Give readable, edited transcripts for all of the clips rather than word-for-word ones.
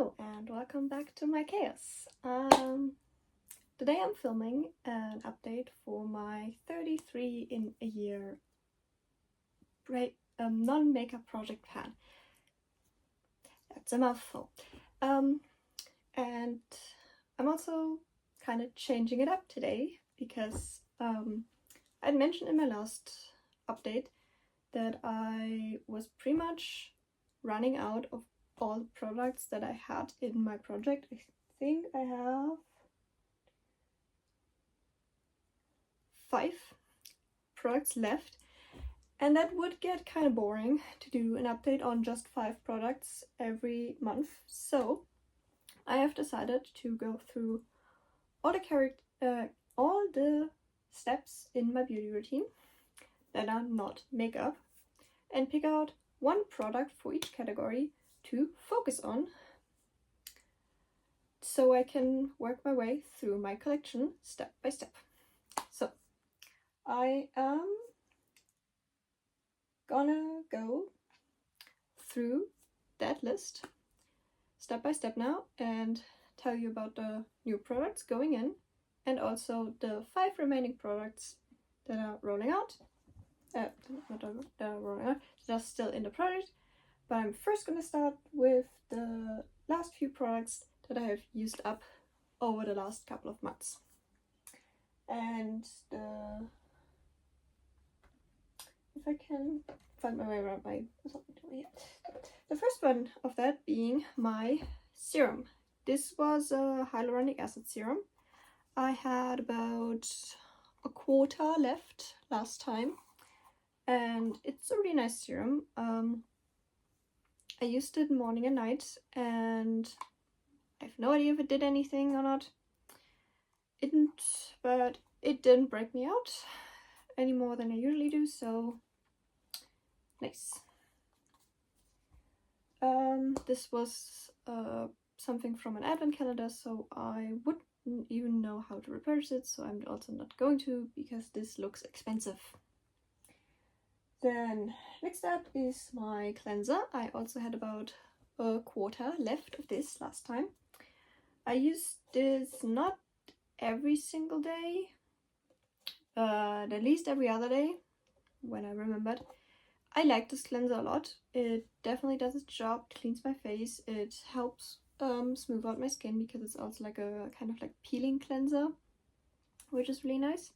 Hello and welcome back to my chaos. Today I'm filming an update for my 33 in a year non-makeup project plan. That's a mouthful. And I'm also kind of changing it up today because I'd mentioned in my last update that I was pretty much running out of all the products that I had in my project. I think I have 5 products left, and that would get kind of boring to do an update on just 5 products every month. So I have decided to go through all the steps in my beauty routine that are not makeup and pick out one product for each category to focus on so I can work my way through my collection step by step. So I am gonna go through that list step by step now and tell you about the new products going in and also the 5 remaining products that are rolling out. That are still in the project. But I'm first going to start with the last few products that I have used up over the last couple of months. And if I can find my way around the first one of that being my serum. This was a hyaluronic acid serum. I had about a quarter left last time, and it's a really nice serum. I used it morning and night, and I have no idea if it did anything or not. But it didn't break me out any more than I usually do, so nice. This was something from an advent calendar, so I wouldn't even know how to repurchase it, so I'm also not going to because this looks expensive. Then next up is my cleanser. I also had about a quarter left of this last time. I used this not every single day, but at least every other day when I remembered. I like this cleanser a lot. It definitely does its job. It cleans my face. It helps smooth out my skin because it's also like a kind of like peeling cleanser, which is really nice.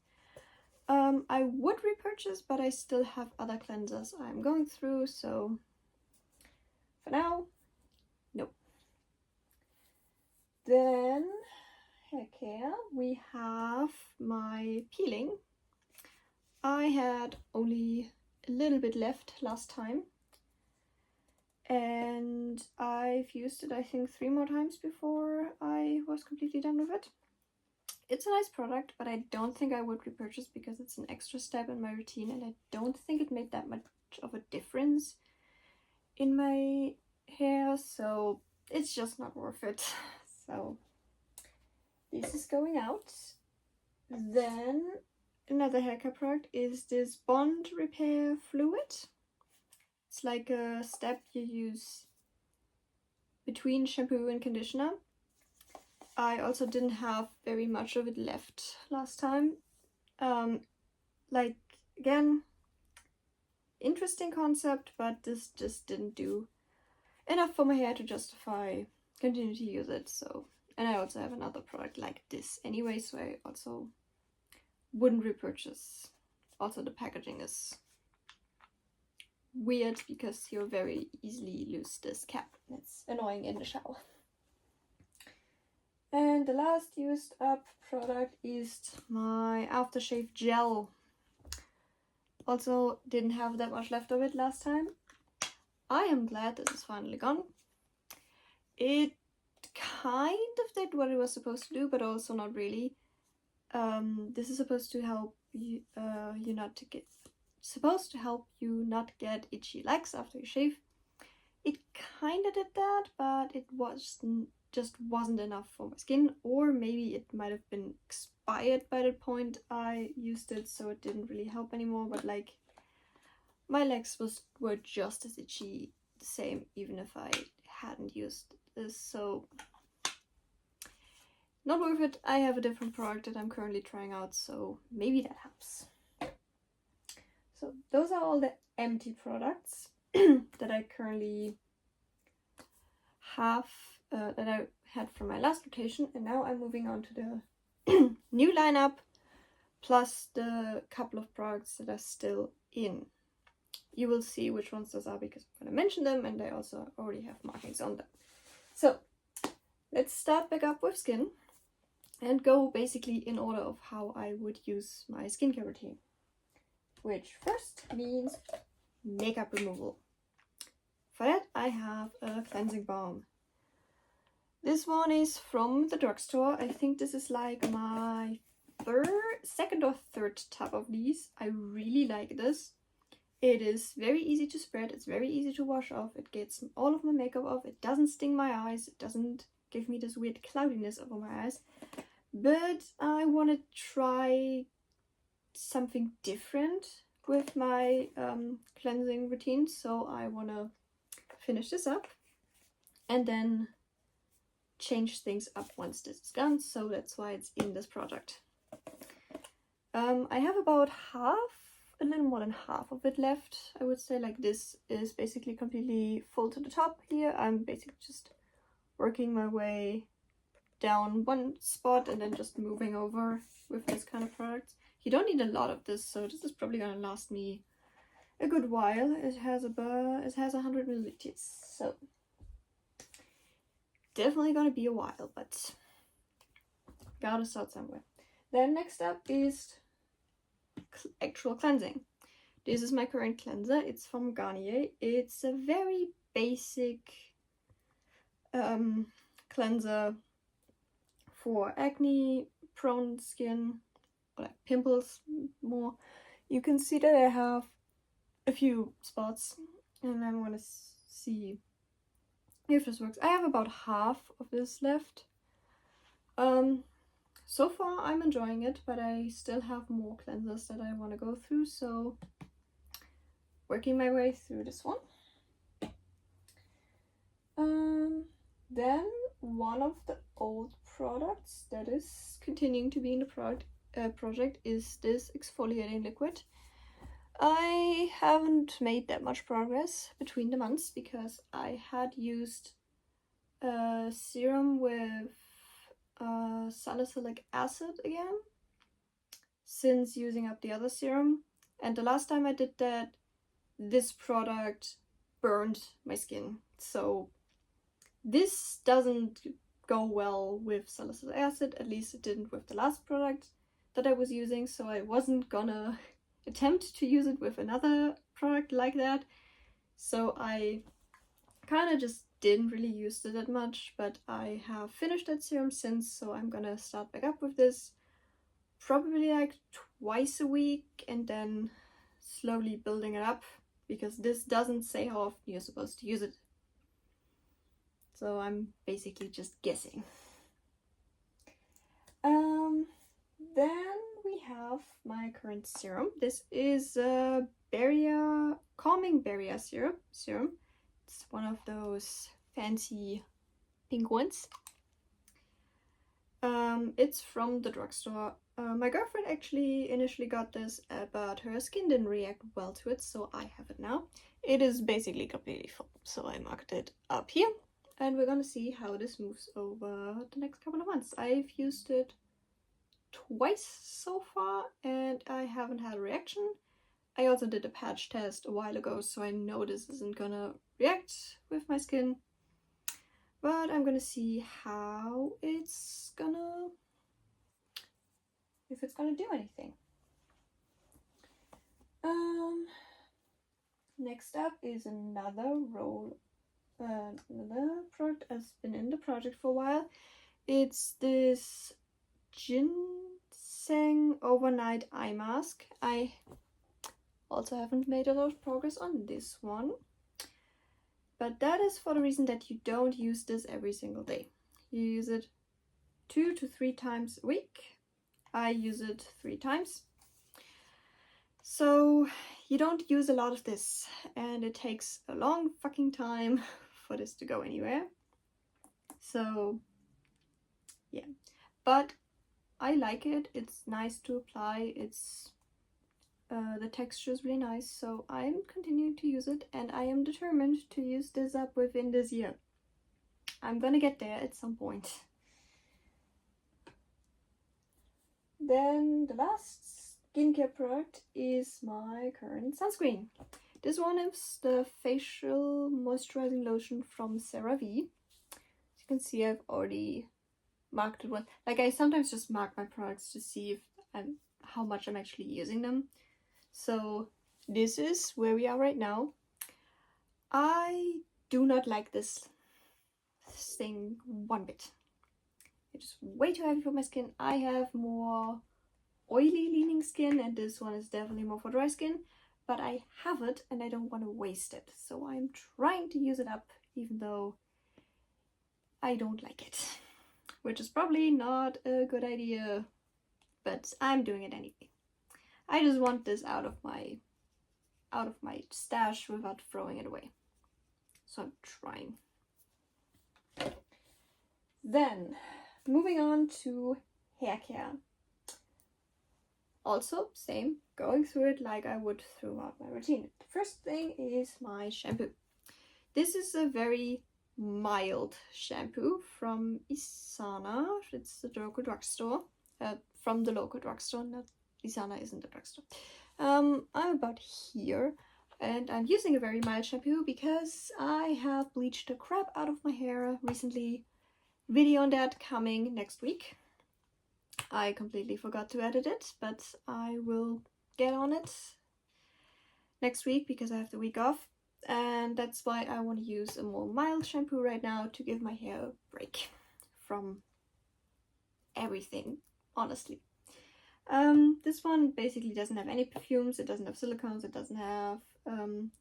I would repurchase, but I still have other cleansers I'm going through, so for now, no. Then, haircare, we have my peeling. I had only a little bit left last time, and I've used it I think 3 more times before I was completely done with it. It's a nice product, but I don't think I would repurchase because it's an extra step in my routine, and I don't think it made that much of a difference in my hair, so it's just not worth it. So this is going out. Then another haircare product is this Bond Repair Fluid. It's like a step you use between shampoo and conditioner. I also didn't have very much of it left last time. Like, again, interesting concept, but this just didn't do enough for my hair to justify continuing to use it. So, and I also have another product like this anyway, so I also wouldn't repurchase. Also, the packaging is weird because you very easily lose this cap. It's annoying in the shower. And the last used up product is my aftershave gel. Also didn't have that much left of it last time. I am glad this is finally gone. It kind of did what it was supposed to do, but also not really. This is supposed to help you not get itchy legs after you shave. It kind of did that, but it just wasn't enough for my skin, or maybe it might have been expired by the point I used it, so it didn't really help anymore. But like, my legs were just as itchy the same even if I hadn't used this, so not worth it. I have a different product that I'm currently trying out, so maybe that helps. So those are all the empty products that I currently have, that I had from my last rotation, and now I'm moving on to the new lineup, plus the couple of products that are still in. You will see which ones those are because I'm going to mention them, and I also already have markings on them. So let's start back up with skin and go basically in order of how I would use my skincare routine, which first means makeup removal. For that I have a cleansing balm. This one is from the drugstore. I think this is like my second or third tub of these. I really like this. It is very easy to spread, it's very easy to wash off, it gets all of my makeup off, it doesn't sting my eyes, it doesn't give me this weird cloudiness over my eyes. But I want to try something different with my cleansing routine, so I want to finish this up and then change things up once this is done, so that's why it's in this product. I have about a little more than half of it left. I would say like this is basically completely full to the top here. I'm basically just working my way down one spot and then just moving over with this kind of product. You don't need a lot of this, so this is probably gonna last me a good while. It has 100 milliliters, so definitely gonna be a while, but gotta start somewhere. Then next up is actual cleansing. This is my current cleanser. It's from Garnier. It's a very basic cleanser for acne prone skin, or like pimples more. You can see that I have a few spots, and I'm gonna see if this works. I have about half of this left. So far I'm enjoying it, but I still have more cleansers that I want to go through, so working my way through this one. Then one of the old products that is continuing to be in the project is this exfoliating liquid. I haven't made that much progress between the months because I had used a serum with salicylic acid again since using up the other serum, and the last time I did that, this product burned my skin, so this doesn't go well with salicylic acid. At least it didn't with the last product that I was using, so I wasn't gonna attempt to use it with another product like that. So I kind of just didn't really use it that much, but I have finished that serum since, so I'm gonna start back up with this probably like twice a week and then slowly building it up, because this doesn't say how often you're supposed to use it. So I'm basically just guessing. Then we have my current serum. This is a calming barrier serum. It's one of those fancy pink ones. It's from the drugstore. My girlfriend actually initially got this, but her skin didn't react well to it, so I have it now. It is basically completely full, so I marked it up here, and we're gonna see how this moves over the next couple of months. I've used it twice so far, and I haven't had a reaction. I also did a patch test a while ago, so I know this isn't gonna react with my skin, but I'm gonna see how if it's gonna do anything. Next up is another product that's been in the project for a while. It's this ginseng overnight eye mask. I also haven't made a lot of progress on this one, but that is for the reason that you don't use this every single day. You use it 2 to 3 times a week. I use it 3 times. So you don't use a lot of this, and it takes a long fucking time for this to go anywhere. So yeah, but I like it. It's nice to apply. It's the texture is really nice, so I'm continuing to use it, and I am determined to use this up within this year. I'm gonna get there at some point. Then the last skincare product is my current sunscreen. This one is the facial moisturizing lotion from CeraVe. As you can see, I've already marked it one. Like, I sometimes just mark my products to see if how much I'm actually using them. So this is where we are right now. I do not like this thing one bit. It's way too heavy for my skin. I have more oily leaning skin, and this one is definitely more for dry skin, but I have it and I don't want to waste it, so I'm trying to use it up, even though I don't like it, which is probably not a good idea, but I'm doing it anyway. I just want this out of my stash without throwing it away, so I'm trying. Then moving on to hair care. Also, same, going through it like I would throughout my routine. The first thing is my shampoo. This is a very mild shampoo from Isana. It's the local drugstore. From the local drugstore, not Isana isn't the drugstore. I'm about here, and I'm using a very mild shampoo because I have bleached the crap out of my hair recently. Video on that coming next week. I completely forgot to edit it, but I will get on it next week because I have the week off, and that's why I want to use a more mild shampoo right now to give my hair a break from everything, honestly. This one basically doesn't have any perfumes, it doesn't have silicones, it doesn't have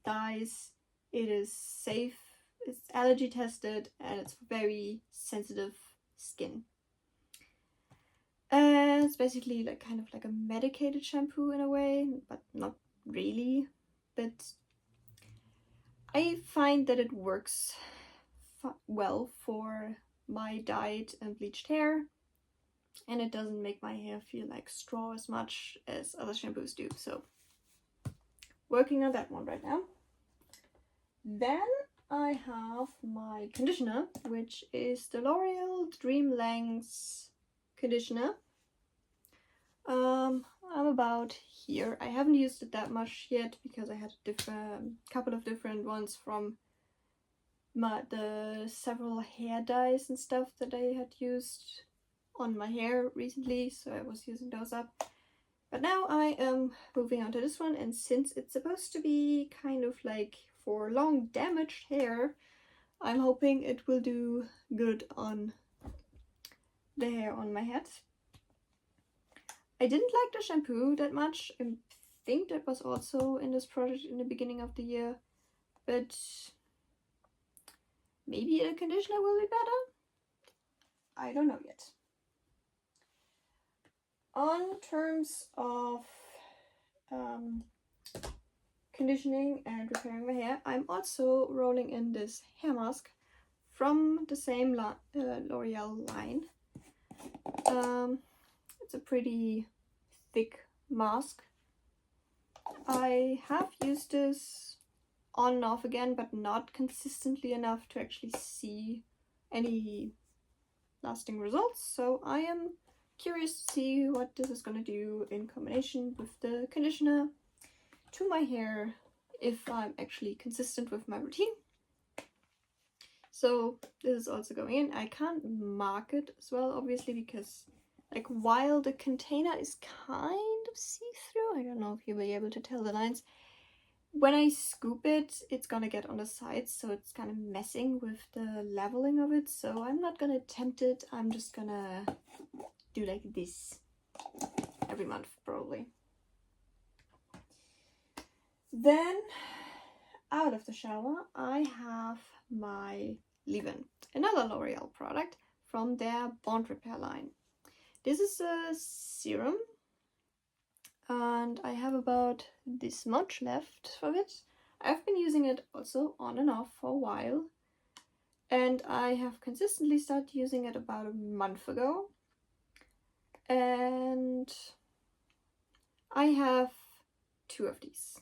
dyes. It is safe, it's allergy tested, and it's very sensitive skin. It's basically like kind of like a medicated shampoo in a way, but not really. But I find that it works well for my dyed and bleached hair, and it doesn't make my hair feel like straw as much as other shampoos do. So working on that one right now. Then I have my conditioner, which is the L'Oreal Dream Lengths conditioner. I'm about here. I haven't used it that much yet because I had a couple of different ones from the several hair dyes and stuff that I had used on my hair recently, so I was using those up. But now I am moving on to this one, and since it's supposed to be kind of like for long damaged hair, I'm hoping it will do good on the hair on my head. I didn't like the shampoo that much. I think that was also in this product in the beginning of the year, but maybe the conditioner will be better? I don't know yet. On terms of conditioning and repairing my hair, I'm also rolling in this hair mask from the same L'Oreal line. It's a pretty thick mask. I have used this on and off again, but not consistently enough to actually see any lasting results, so I am curious to see what this is going to do in combination with the conditioner to my hair, if I'm actually consistent with my routine. So this is also going in. I can't mark it as well, obviously, because like while the container is kind of see-through, I don't know if you'll be able to tell the lines, when I scoop it, it's gonna get on the sides, so it's kind of messing with the leveling of it, so I'm not gonna attempt it. I'm just gonna do like this every month, probably. Then, out of the shower, I have my leave-in, another L'Oreal product from their Bond Repair line. This is a serum, and I have about this much left of it. I've been using it also on and off for a while, and I have consistently started using it about a month ago. And I have 2 of these.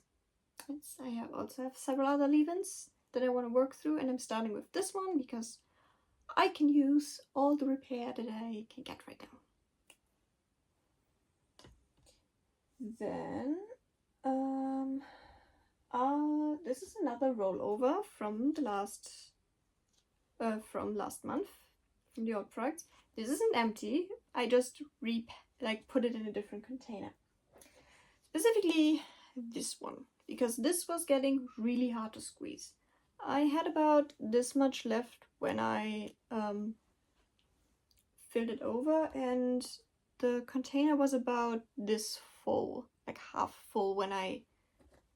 I also have several other leave-ins that I want to work through, and I'm starting with this one because I can use all the repair that I can get right now. Then, this is another rollover from the last month, from the old products. This isn't empty. I just put it in a different container. Specifically this one, because this was getting really hard to squeeze. I had about this much left when I filled it over, and the container was about this full, like half full, when I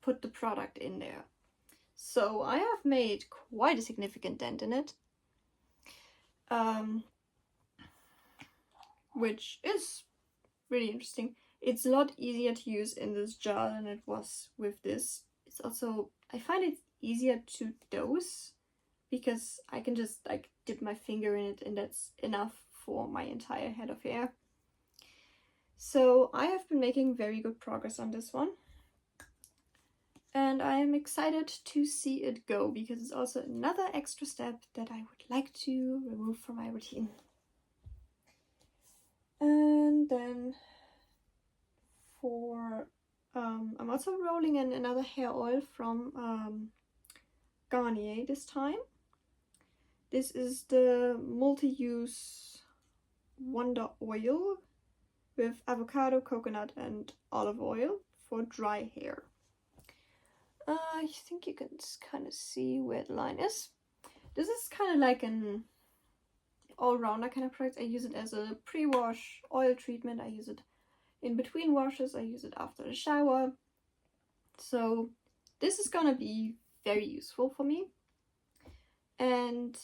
put the product in there. So I have made quite a significant dent in it, which is really interesting. It's a lot easier to use in this jar than it was with this. It's also, I find it easier to dose because I can just like dip my finger in it and that's enough for my entire head of hair. So I have been making very good progress on this one. And I am excited to see it go because it's also another extra step that I would like to remove from my routine. And then I'm also rolling in another hair oil from Garnier this time. This is the multi-use Wonder Oil with avocado, coconut and olive oil for dry hair. I think you can kind of see where the line is. This is kind of like an all-rounder kind of product. I use it as a pre-wash oil treatment. I use it in between washes. I use it after the shower. So this is gonna be very useful for me. And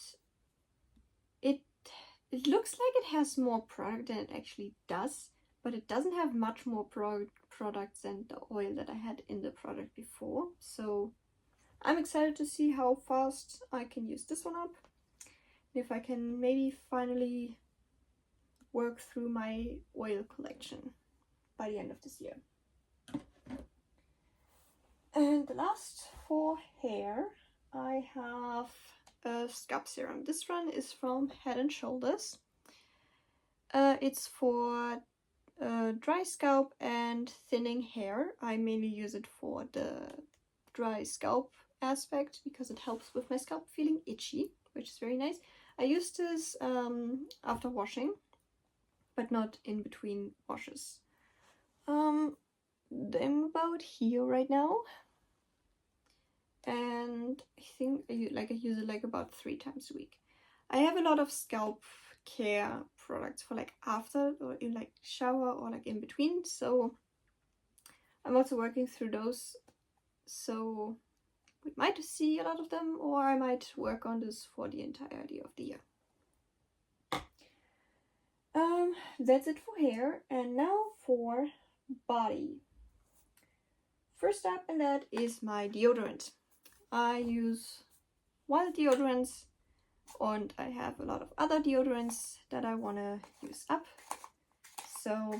it looks like it has more product than it actually does, but it doesn't have much more products than the oil that I had in the product before. So I'm excited to see how fast I can use this one up. If I can maybe finally work through my oil collection by the end of this year. And the last for hair, I have a scalp serum. This one is from Head and Shoulders. It's for dry scalp and thinning hair. I mainly use it for the dry scalp aspect because it helps with my scalp feeling itchy, which is very nice. I use this after washing, but not in between washes. I'm about here right now, and I think I use it like about 3 times a week. I have a lot of scalp care products for like after or in like shower or like in between, so I'm also working through those. So we might see a lot of them, or I might work on this for the entirety of the year. That's it for hair, and now for body. First up in that is my deodorant. I use wild deodorants, and I have a lot of other deodorants that I want to use up. So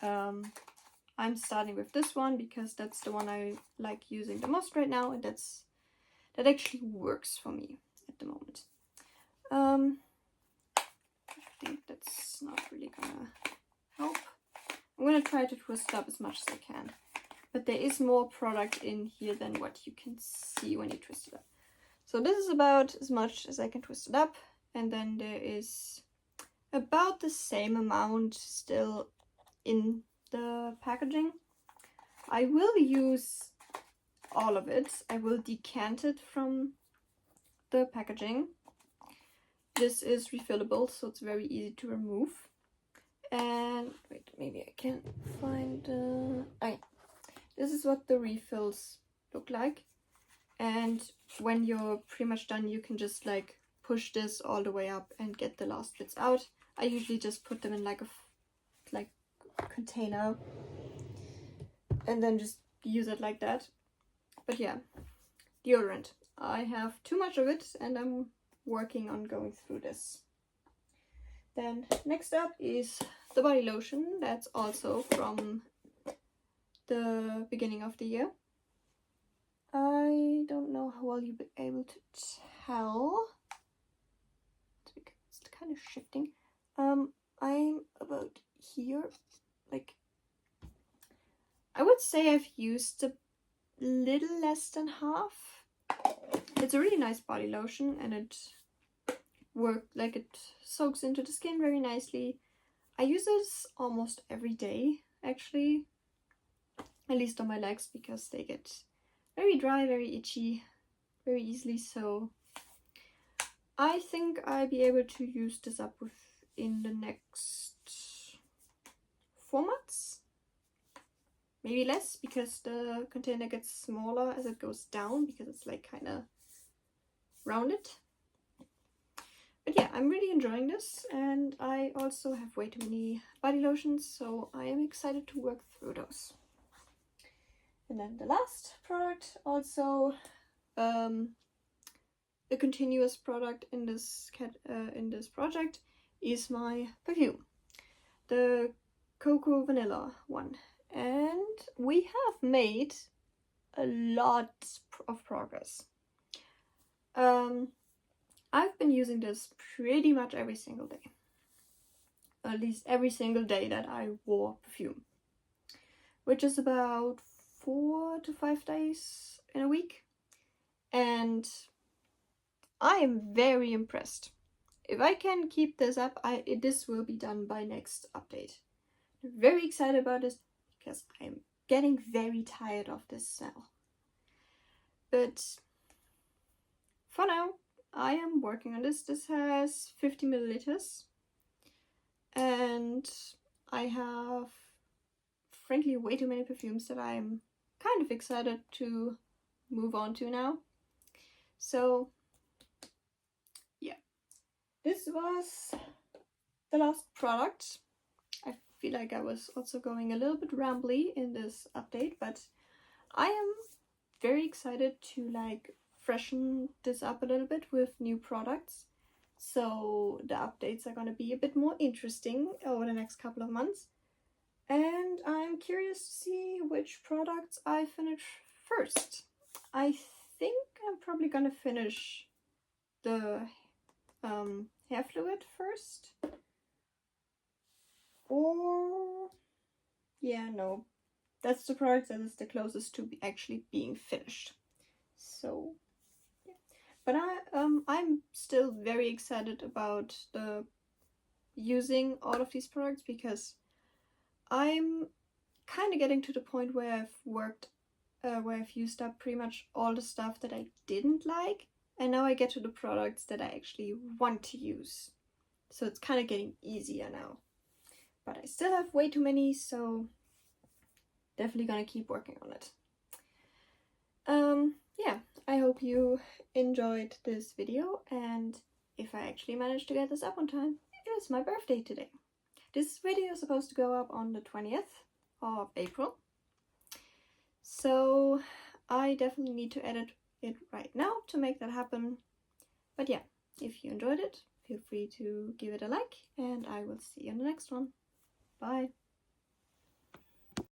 I'm starting with this one because that's the one I like using the most right now, and that actually works for me at the moment. I think that's not really gonna help. I'm gonna try to twist it up as much as I can, but there is more product in here than what you can see when you twist it up. So this is about as much as I can twist it up, and then there is about the same amount still in the packaging. I will use all of it. I will decant it from the packaging. This is refillable, so it's very easy to remove. And wait, maybe I can find this is what the refills look like. And when you're pretty much done, you can just like push this all the way up and get the last bits out. I usually just put them in like a container and then just use it like that. But yeah, deodorant. I have too much of it and I'm working on going through this. Then next up is the body lotion. That's also from the beginning of the year. I don't know how well you'll be able to tell. It's kind of shifting. I'm about here. Like, I would say I've used a little less than half. It's a really nice body lotion, and it soaks into the skin very nicely. I use this almost every day, actually, at least on my legs, because they get very dry, very itchy, very easily. So I think I'll be able to use this up within the next 4 months. Maybe less, because the container gets smaller as it goes down, because it's like kind of rounded. But yeah, I'm really enjoying this, and I also have way too many body lotions, so I am excited to work through those. And then the last product, also a continuous product in this project, is my perfume, the Cocoa Vanilla one. And we have made a lot of progress. I've been using this pretty much every single day. At least every single day that I wore perfume. Which is about 4 to 5 days in a week. And I am very impressed. If I can keep this up, this will be done by next update. I'm very excited about this, because I'm getting very tired of this smell. But for now, I am working on this. This has 50 milliliters. And I have, frankly, way too many perfumes that I'm kind of excited to move on to now. So, yeah. This was the last product. I feel like I was also going a little bit rambly in this update, but I am very excited to freshen this up a little bit with new products. So the updates are going to be a bit more interesting over the next couple of months. And I'm curious to see which products I finish first. I think I'm probably going to finish the hair fluid first. Or, yeah, no. That's the product that is the closest to actually being finished. So, yeah. But I'm still very excited about using all of these products, because I'm kind of getting to the point where I've used up pretty much all the stuff that I didn't like, and now I get to the products that I actually want to use. So it's kind of getting easier now. But I still have way too many, so definitely gonna keep working on it. Yeah, I hope you enjoyed this video, and if I actually managed to get this up on time, it is my birthday today. This video is supposed to go up on the 20th of April. So I definitely need to edit it right now to make that happen. But yeah, if you enjoyed it, feel free to give it a like, and I will see you in the next one. Bye.